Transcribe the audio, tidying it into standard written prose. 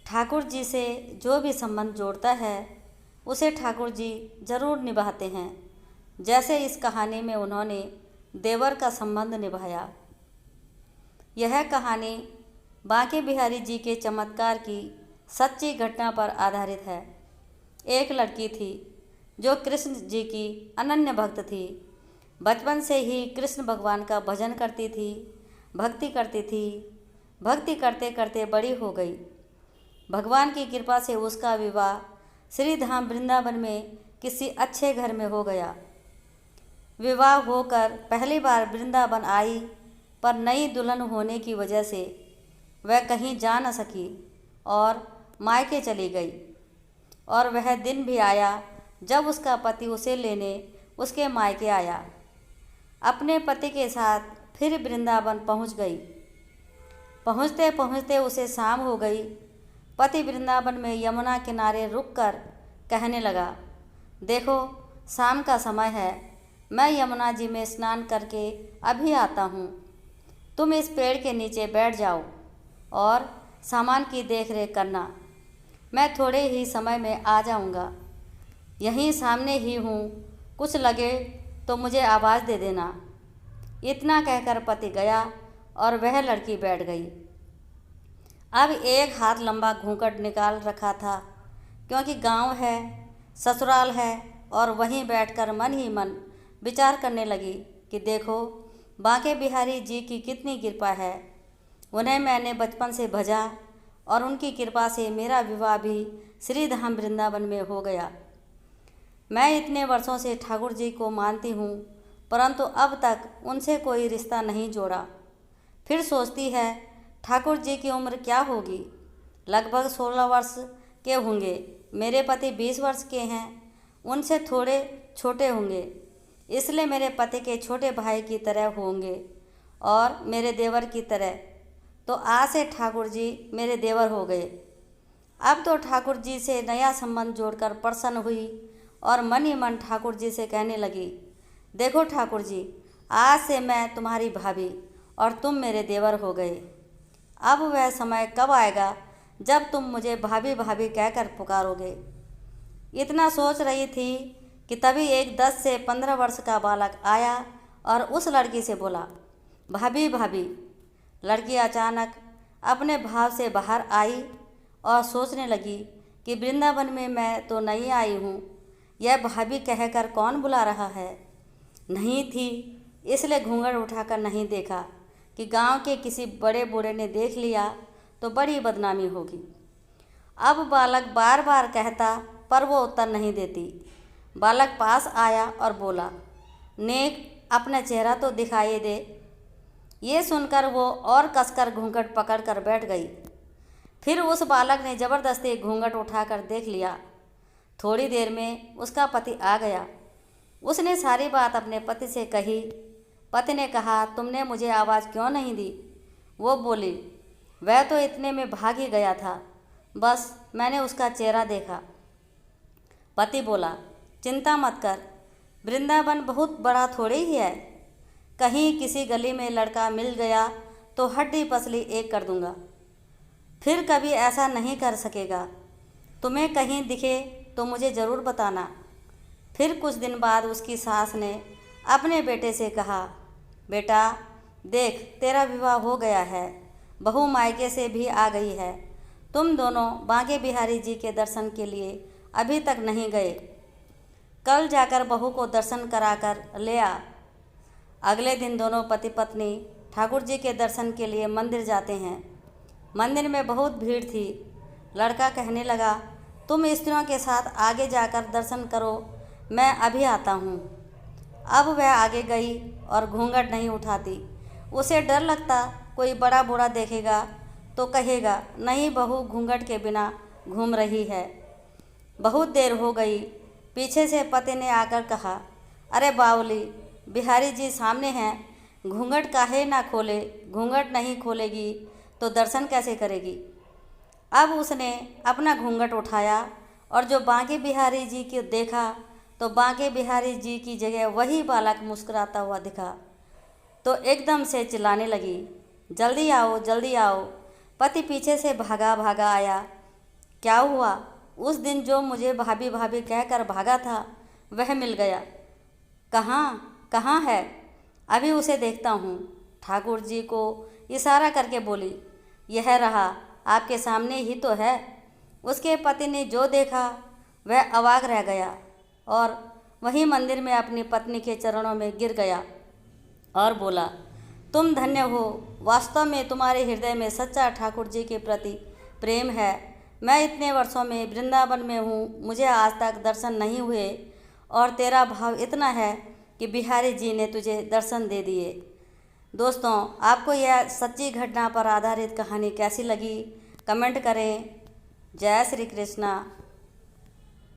ठाकुर जी से जो भी संबंध जोड़ता है उसे ठाकुर जी जरूर निभाते हैं, जैसे इस कहानी में उन्होंने देवर का संबंध निभाया। यह कहानी बांके बिहारी जी के चमत्कार की सच्ची घटना पर आधारित है। एक लड़की थी जो कृष्ण जी की अनन्य भक्त थी। बचपन से ही कृष्ण भगवान का भजन करती थी, भक्ति करती थी। भक्ति करते करते बड़ी हो गई। भगवान की कृपा से उसका विवाह श्री धाम वृंदावन में किसी अच्छे घर में हो गया। विवाह होकर पहली बार वृंदावन आई, पर नई दुल्हन होने की वजह से वह कहीं जा न सकी और मायके चली गई। और वह दिन भी आया जब उसका पति उसे लेने उसके मायके आया। अपने पति के साथ फिर वृंदावन पहुंच गई। पहुंचते पहुंचते उसे शाम हो गई। पति वृंदावन में यमुना किनारे रुककर कहने लगा, देखो शाम का समय है, मैं यमुना जी में स्नान करके अभी आता हूँ। तुम इस पेड़ के नीचे बैठ जाओ और सामान की देख रेख करना। मैं थोड़े ही समय में आ जाऊँगा। यहीं सामने ही हूँ, कुछ लगे तो मुझे आवाज़ दे देना। इतना कहकर पति गया और वह लड़की बैठ गई। अब एक हाथ लंबा घूंघट निकाल रखा था, क्योंकि गांव है, ससुराल है, और वहीं बैठकर मन ही मन विचार करने लगी कि देखो बांके बिहारी जी की कितनी कृपा है। उन्हें मैंने बचपन से भजा और उनकी कृपा से मेरा विवाह भी श्री धाम वृंदावन में हो गया। मैं इतने वर्षों से ठाकुर जी को मानती हूँ, परंतु अब तक उनसे कोई रिश्ता नहीं जोड़ा। फिर सोचती है ठाकुर जी की उम्र क्या होगी, लगभग 16 वर्ष के होंगे। मेरे पति 20 वर्ष के हैं, उनसे थोड़े छोटे होंगे, इसलिए मेरे पति के छोटे भाई की तरह होंगे और मेरे देवर की तरह। तो आज से ठाकुर जी मेरे देवर हो गए। अब तो ठाकुर जी से नया संबंध जोड़कर प्रसन्न हुई और मन ही मन ठाकुर जी से कहने लगी, देखो ठाकुर जी, आज से मैं तुम्हारी भाभी और तुम मेरे देवर हो गए। अब वह समय कब आएगा जब तुम मुझे भाभी भाभी कहकर पुकारोगे। इतना सोच रही थी कि तभी एक 10 से 15 वर्ष का बालक आया और उस लड़की से बोला, भाभी भाभी। लड़की अचानक अपने भाव से बाहर आई और सोचने लगी कि वृंदावन में मैं तो नई आई हूँ, यह भाभी कहकर कौन बुला रहा है। नहीं थी, इसलिए घूंघट उठाकर नहीं देखा कि गांव के किसी बड़े बूढ़े ने देख लिया तो बड़ी बदनामी होगी। अब बालक बार बार कहता, पर वो उत्तर नहीं देती। बालक पास आया और बोला, नेक, अपना चेहरा तो दिखाई दे। ये सुनकर वो और कसकर घूंघट पकड़कर बैठ गई। फिर उस बालक ने ज़बरदस्ती घूंघट उठाकर देख लिया। थोड़ी देर में उसका पति आ गया। उसने सारी बात अपने पति से कही। पति ने कहा, तुमने मुझे आवाज़ क्यों नहीं दी। वो बोली, वह तो इतने में भाग ही गया था, बस मैंने उसका चेहरा देखा। पति बोला, चिंता मत कर, वृंदावन बहुत बड़ा थोड़ी ही है। कहीं किसी गली में लड़का मिल गया तो हड्डी पसली एक कर दूंगा। फिर कभी ऐसा नहीं कर सकेगा। तुम्हें कहीं दिखे तो मुझे ज़रूर बताना। फिर कुछ दिन बाद उसकी सास ने अपने बेटे से कहा, बेटा देख, तेरा विवाह हो गया है, बहू मायके से भी आ गई है। तुम दोनों बांके बिहारी जी के दर्शन के लिए अभी तक नहीं गए। कल जाकर बहू को दर्शन कराकर ले आ। अगले दिन दोनों पति पत्नी ठाकुर जी के दर्शन के लिए मंदिर जाते हैं। मंदिर में बहुत भीड़ थी। लड़का कहने लगा, तुम स्त्रियों के साथ आगे जाकर दर्शन करो, मैं अभी आता हूँ। अब वह आगे गई और घूंघट नहीं उठाती। उसे डर लगता कोई बड़ा बूढ़ा देखेगा तो कहेगा, नहीं बहू घूंघट के बिना घूम रही है। बहुत देर हो गई। पीछे से पति ने आकर कहा, अरे बावली, बिहारी जी सामने हैं, घूंघट काहे ना खोले। घूंघट नहीं खोलेगी तो दर्शन कैसे करेगी। अब उसने अपना घूंघट उठाया और जो बांके बिहारी जी को देखा तो बांके बिहारी जी की जगह वही बालक मुस्कुराता हुआ दिखा। तो एकदम से चिल्लाने लगी, जल्दी आओ जल्दी आओ। पति पीछे से भागा भागा आया। क्या हुआ? उस दिन जो मुझे भाभी भाभी कहकर भागा था वह मिल गया। कहाँ है? अभी उसे देखता हूँ। ठाकुर जी को इशारा करके बोली, यह रहा, आपके सामने ही तो है। उसके पति ने जो देखा वह अवाक रह गया और वहीं मंदिर में अपनी पत्नी के चरणों में गिर गया और बोला, तुम धन्य हो। वास्तव में तुम्हारे हृदय में सच्चा ठाकुर जी के प्रति प्रेम है। मैं इतने वर्षों में वृंदावन में हूँ, मुझे आज तक दर्शन नहीं हुए और तेरा भाव इतना है कि बिहारी जी ने तुझे दर्शन दे दिए। दोस्तों, आपको यह सच्ची घटना पर आधारित कहानी कैसी लगी? कमेंट करें। जय श्री कृष्णा।